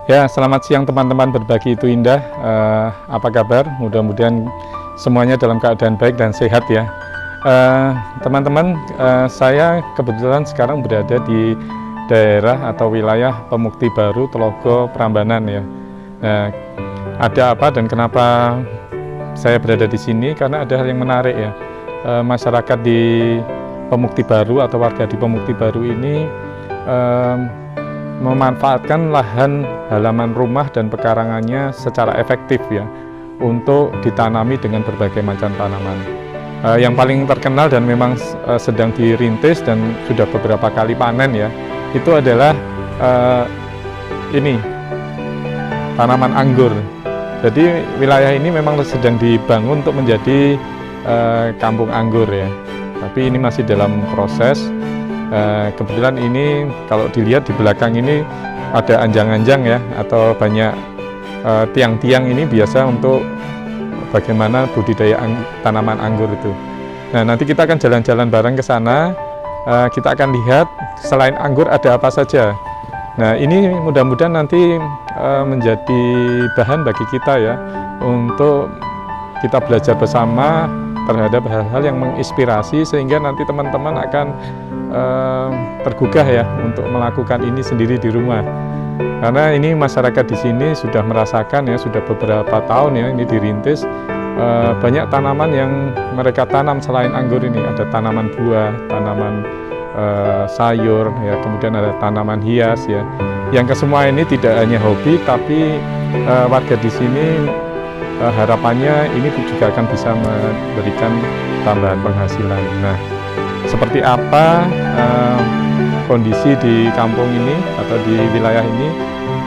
Ya, selamat siang teman-teman berbagi itu indah. Apa kabar? Mudah-mudahan semuanya dalam keadaan baik dan sehat ya. Teman-teman, saya kebetulan sekarang berada di daerah atau wilayah Pemukti Baru, Telogo, Prambanan ya. Nah, ada apa dan kenapa saya berada di sini? Karena ada hal yang menarik ya. Masyarakat di Pemukti Baru atau warga di Pemukti Baru ini memanfaatkan lahan halaman rumah dan pekarangannya secara efektif ya untuk ditanami dengan berbagai macam tanaman. Yang paling terkenal dan memang sedang dirintis dan sudah beberapa kali panen ya, itu adalah ini tanaman anggur. Jadi wilayah ini memang sedang dibangun untuk menjadi kampung anggur ya, tapi ini masih dalam proses. Kebetulan ini kalau dilihat di belakang ini ada anjang-anjang ya, atau banyak tiang-tiang ini biasa untuk bagaimana budidaya tanaman anggur itu. Nah, nanti kita akan jalan-jalan bareng ke sana. Kita akan lihat selain anggur ada apa saja. Nah, ini mudah-mudahan nanti menjadi bahan bagi kita ya, untuk kita belajar bersama terhadap hal-hal yang menginspirasi, sehingga nanti teman-teman akan tergugah ya untuk melakukan ini sendiri di rumah. Karena ini masyarakat di sini sudah merasakan ya, sudah beberapa tahun ya ini dirintis. Banyak tanaman yang mereka tanam selain anggur ini. Ada tanaman buah, tanaman sayur ya, kemudian ada tanaman hias ya. Yang kesemua ini tidak hanya hobi, tapi warga di sini harapannya ini juga akan bisa memberikan tambahan penghasilan. Nah, seperti apa kondisi di kampung ini atau di wilayah ini,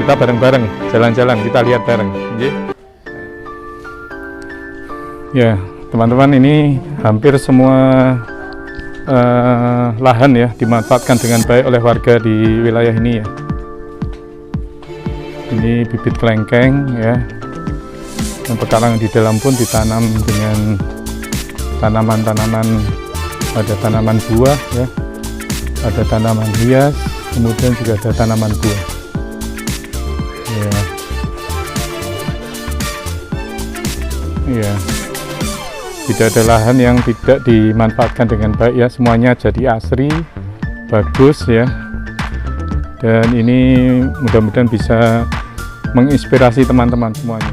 kita bareng-bareng jalan-jalan, kita lihat bareng. Ya, teman-teman, ini hampir semua lahan ya dimanfaatkan dengan baik oleh warga di wilayah ini ya. Ini bibit kelengkeng ya, dan pekarangan di dalam pun ditanam dengan tanaman-tanaman. Ada tanaman buah ya, ada tanaman hias, kemudian juga ada tanaman buah ya. Tidak ada lahan yang tidak dimanfaatkan dengan baik ya, semuanya jadi asri, bagus ya. Dan ini mudah-mudahan bisa menginspirasi teman-teman semuanya.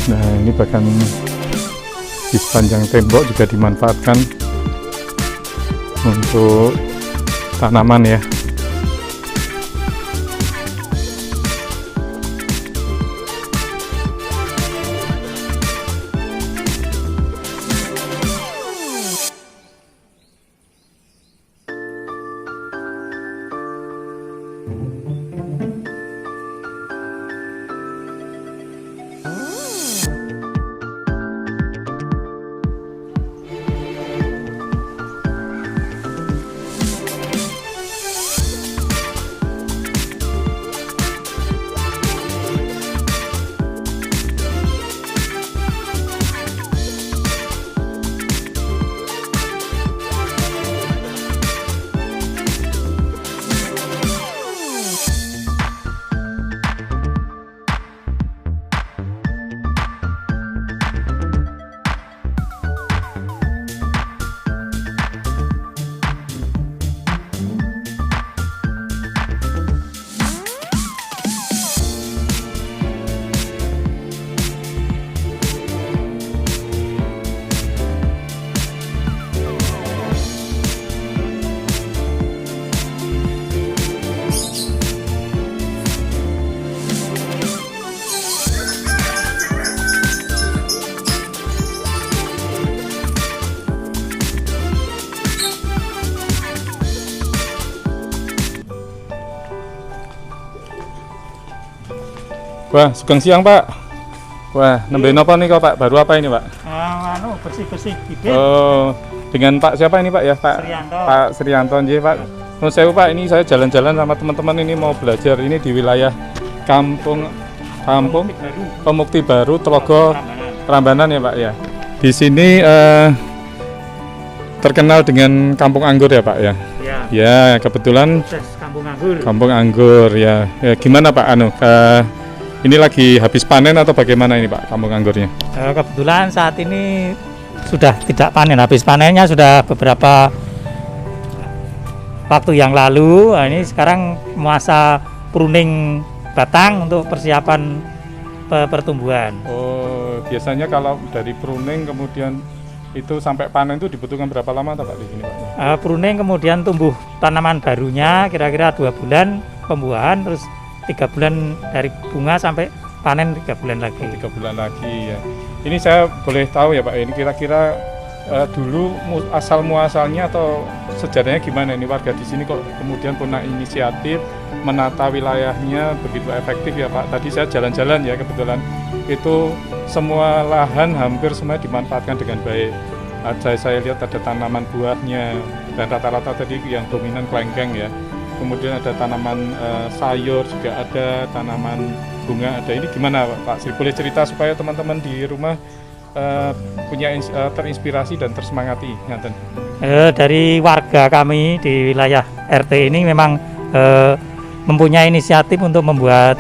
Nah, ini bahkan di sepanjang tembok juga dimanfaatkan untuk tanaman ya. Wah, sugeng siang Pak. Wah, nembe napa nih kok Pak? Baru apa ini Pak? Bersih-bersih bibit. Oh, dengan Pak siapa ini Pak ya? Pak Srianto. Pak Srianto nggih Pak. Nuwun sewu Pak, ini saya jalan-jalan sama teman-teman ini mau belajar ini di wilayah Kampung Pemukti Baru, Tlogo Prambanan ya Pak ya. Di sini terkenal dengan Kampung Anggur ya Pak ya. Ya kebetulan Kampung Anggur ya. Gimana Pak ini lagi habis panen atau bagaimana ini Pak Kampung Anggurnya? Kebetulan saat ini sudah tidak panen, habis panennya sudah beberapa waktu yang lalu. Ini sekarang masa pruning batang untuk persiapan pertumbuhan. Oh, biasanya kalau dari pruning kemudian itu sampai panen itu dibutuhkan berapa lama Pak di sini Pak? Pruning kemudian tumbuh tanaman barunya kira-kira 2 bulan pembuahan, terus 3 bulan dari bunga sampai panen 3 bulan lagi. 3 bulan lagi ya. Ini saya boleh tahu ya Pak, ini kira-kira dulu asal muasalnya atau sejarahnya gimana ini warga di sini kok kemudian punya inisiatif menata wilayahnya begitu efektif ya Pak. Tadi saya jalan-jalan ya kebetulan itu semua lahan hampir semua dimanfaatkan dengan baik. Saya lihat ada tanaman buahnya dan rata-rata tadi yang dominan kelengkeng ya. Kemudian ada tanaman sayur juga ada, tanaman bunga ada. Ini gimana Pak Sri? Boleh cerita supaya teman-teman di rumah punya terinspirasi dan tersemangati. Dari warga kami di wilayah RT ini memang mempunyai inisiatif untuk membuat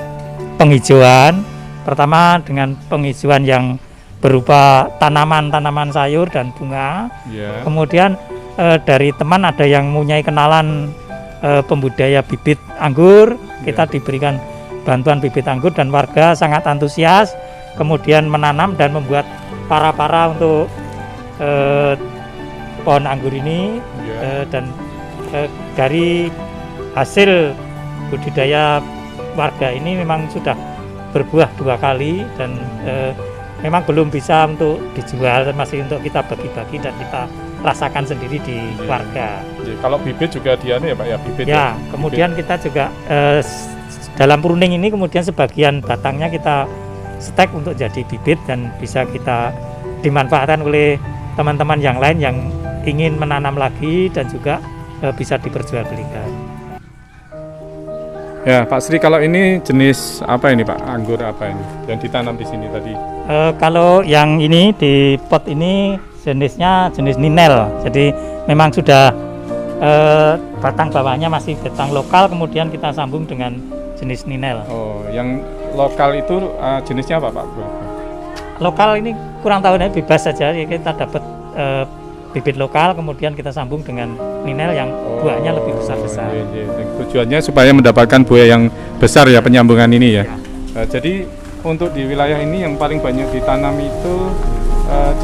penghijauan. Pertama dengan penghijauan yang berupa tanaman-tanaman sayur dan bunga. Kemudian dari teman ada yang mempunyai kenalan pembudidaya bibit anggur, kita diberikan bantuan bibit anggur dan warga sangat antusias kemudian menanam dan membuat para-para untuk pohon anggur ini. Dan dari hasil budidaya warga ini memang sudah berbuah 2 kali dan memang belum bisa untuk dijual, masih untuk kita bagi-bagi dan kita rasakan sendiri di warga. Kalau bibit juga ya Pak ya, bibit ya. Kemudian kita juga dalam pruning ini kemudian sebagian batangnya kita stek untuk jadi bibit dan bisa kita dimanfaatkan oleh teman-teman yang lain yang ingin menanam lagi dan juga bisa diperjualbelikan. Ya Pak Sri, kalau ini jenis apa ini Pak? Anggur apa ini yang ditanam di sini tadi? Kalau yang ini di pot ini jenisnya jenis ninel, jadi memang sudah batang bawahnya masih batang lokal, kemudian kita sambung dengan jenis ninel. Oh, yang lokal itu jenisnya apa Pak? Lokal ini kurang tahu, bebas saja, kita dapat bibit lokal kemudian kita sambung dengan ninel yang buahnya lebih besar-besar. Tujuannya supaya mendapatkan buah yang besar ya, penyambungan ini ya. Jadi untuk di wilayah ini yang paling banyak ditanam itu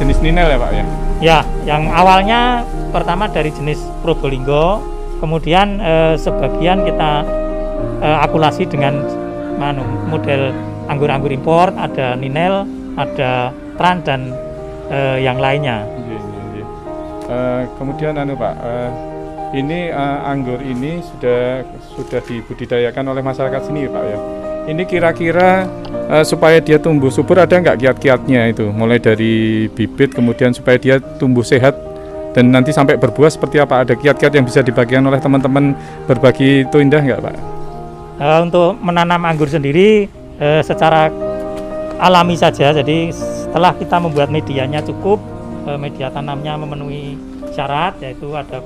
jenis ninel ya Pak ya? Ya, yang awalnya pertama dari jenis Probolinggo, kemudian sebagian kita akulasi dengan model anggur-anggur impor, ada ninel, ada tran dan yang lainnya. Kemudian Pak, ini anggur ini sudah dibudidayakan oleh masyarakat sini Pak ya. Ini kira-kira supaya dia tumbuh subur ada nggak kiat-kiatnya itu, mulai dari bibit kemudian supaya dia tumbuh sehat dan nanti sampai berbuah seperti apa? Ada kiat-kiat yang bisa dibagikan oleh teman-teman berbagi itu indah nggak Pak? Untuk menanam anggur sendiri secara alami saja, jadi setelah kita membuat medianya cukup, media tanamnya memenuhi syarat, yaitu ada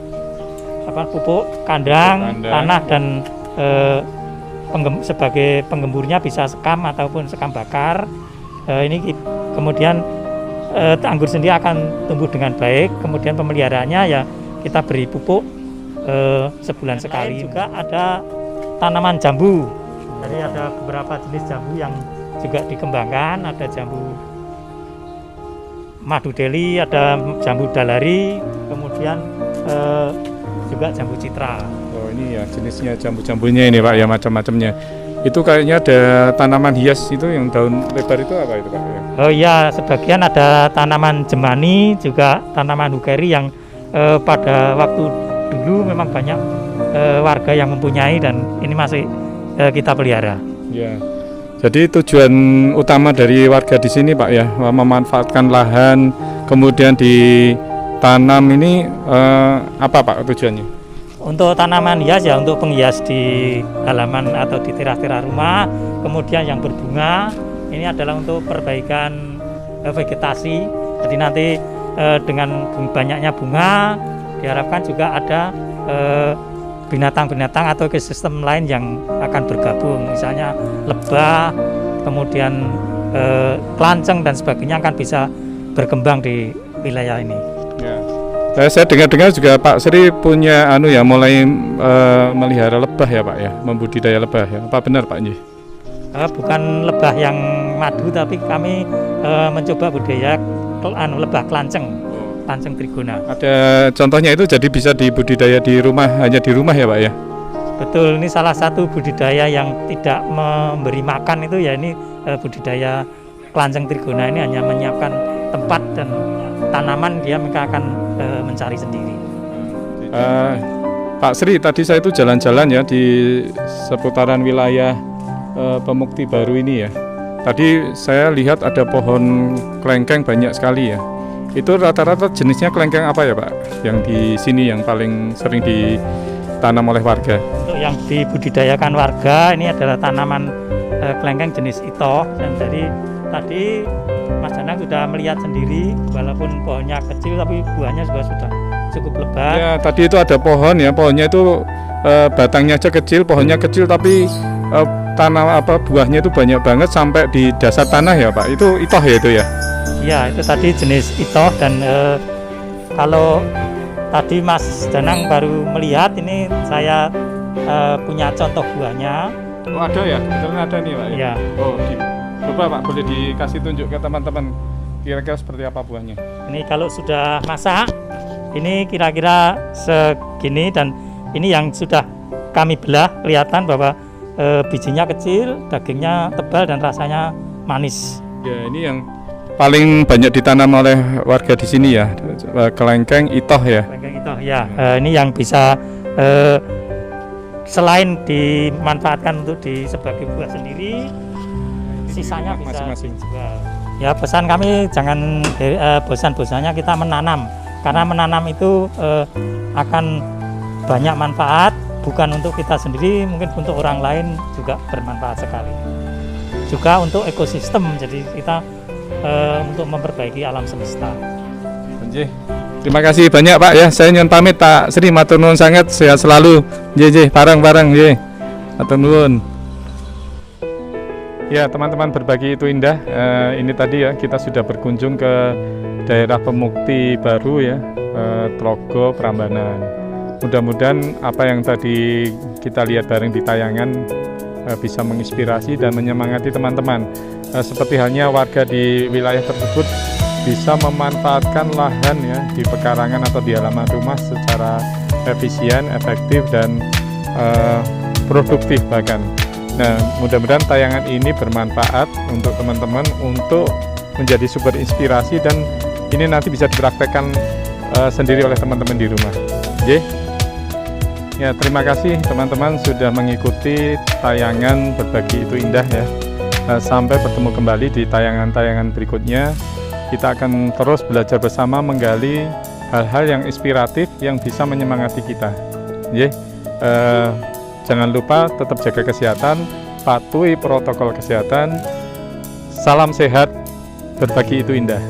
pupuk, kandang, tanah dan sebagai penggemburnya bisa sekam ataupun sekam bakar. Ini kemudian anggur sendiri akan tumbuh dengan baik. Kemudian pemeliharaannya ya kita beri pupuk sebulan sekali. Juga ada tanaman jambu. Jadi ada beberapa jenis jambu yang juga dikembangkan, ada jambu madu deli, ada jambu dalari, kemudian juga jambu citra. Oh ini ya jenisnya jambu-jambunya ini Pak ya, macam-macamnya. Itu kayaknya ada tanaman hias itu yang daun lebar itu apa itu Pak? Oh iya, sebagian ada tanaman jemani, juga tanaman hukeri yang pada waktu dulu memang banyak warga yang mempunyai dan ini masih kita pelihara. Ya. Jadi tujuan utama dari warga di sini Pak ya, memanfaatkan lahan kemudian ditanam ini apa Pak tujuannya? Untuk tanaman hias ya untuk penghias di halaman atau di teras-teras rumah. Kemudian yang berbunga ini adalah untuk perbaikan vegetasi. Jadi nanti dengan banyaknya bunga diharapkan juga ada binatang-binatang atau ekosistem lain yang akan bergabung. Misalnya lebah, kemudian kelanceng dan sebagainya akan bisa berkembang di wilayah ini. Ya. Saya dengar-dengar juga Pak Sri punya mulai melihara lebah ya Pak ya, membudidaya lebah ya. Apa benar Pak Nji? Bukan lebah yang madu, tapi kami mencoba budidaya lebah kelanceng trigona. Ada contohnya itu jadi bisa dibudidaya di rumah, hanya di rumah ya Pak ya? Betul, ini salah satu budidaya yang tidak memberi makan itu ya ini budidaya kelanceng trigona ini hanya menyiapkan tempat dan tanaman dia mereka akan mencari sendiri. Pak Sri, tadi saya itu jalan-jalan ya di seputaran wilayah Pemukti Baru ini ya. Tadi saya lihat ada pohon kelengkeng banyak sekali ya. Itu rata-rata jenisnya kelengkeng apa ya Pak? Yang di sini yang paling sering ditanam oleh warga? Untuk yang dibudidayakan warga ini adalah tanaman kelengkeng jenis ito. Dan dari tadi Mas Danang sudah melihat sendiri, walaupun pohonnya kecil tapi buahnya juga sudah cukup lebat. Ya, tadi itu ada pohon ya, pohonnya itu batangnya aja kecil, pohonnya kecil tapi buahnya itu banyak banget sampai di dasar tanah ya Pak. Itu itoh ya itu ya? Iya, itu tadi jenis itoh dan kalau tadi Mas Danang baru melihat ini saya punya contoh buahnya. Oh ada ya, kebetulan ada nih Pak. Iya. Oh, coba Pak boleh dikasih tunjuk ke teman-teman kira-kira seperti apa buahnya. Ini kalau sudah masak, ini kira-kira segini dan ini yang sudah kami belah kelihatan bahwa bijinya kecil, dagingnya tebal dan rasanya manis. Ya ini yang paling banyak ditanam oleh warga di sini ya, kelengkeng itoh ya. Kelengkeng itoh ya. Ini yang bisa selain dimanfaatkan untuk sebagai buah sendiri, sisanya bisa masing-masing dijual. Ya pesan kami jangan bosan-bosannya kita menanam, karena menanam itu akan banyak manfaat, bukan untuk kita sendiri, mungkin untuk orang lain juga bermanfaat sekali. Juga untuk ekosistem, jadi kita untuk memperbaiki alam semesta. Terima kasih banyak Pak ya, saya nyun pamit Pak Sri, matur nuwun sangat, sehat selalu. Bareng-bareng matur nuwun. Ya teman-teman, berbagi itu indah. Ini tadi ya kita sudah berkunjung ke daerah Pemukti Baru ya, Tlogo Prambanan. Mudah-mudahan apa yang tadi kita lihat bareng di tayangan bisa menginspirasi dan menyemangati teman-teman. Seperti halnya warga di wilayah tersebut bisa memanfaatkan lahan ya di pekarangan atau di halaman rumah secara efisien, efektif dan produktif bahkan. Nah, mudah-mudahan tayangan ini bermanfaat untuk teman-teman untuk menjadi sumber inspirasi dan ini nanti bisa dipraktekkan sendiri oleh teman-teman di rumah. Ya, terima kasih teman-teman sudah mengikuti tayangan Berbagi Itu Indah ya. Sampai bertemu kembali di tayangan-tayangan berikutnya. Kita akan terus belajar bersama menggali hal-hal yang inspiratif yang bisa menyemangati kita. Jangan lupa tetap jaga kesehatan, patuhi protokol kesehatan. Salam sehat, berbagi itu indah.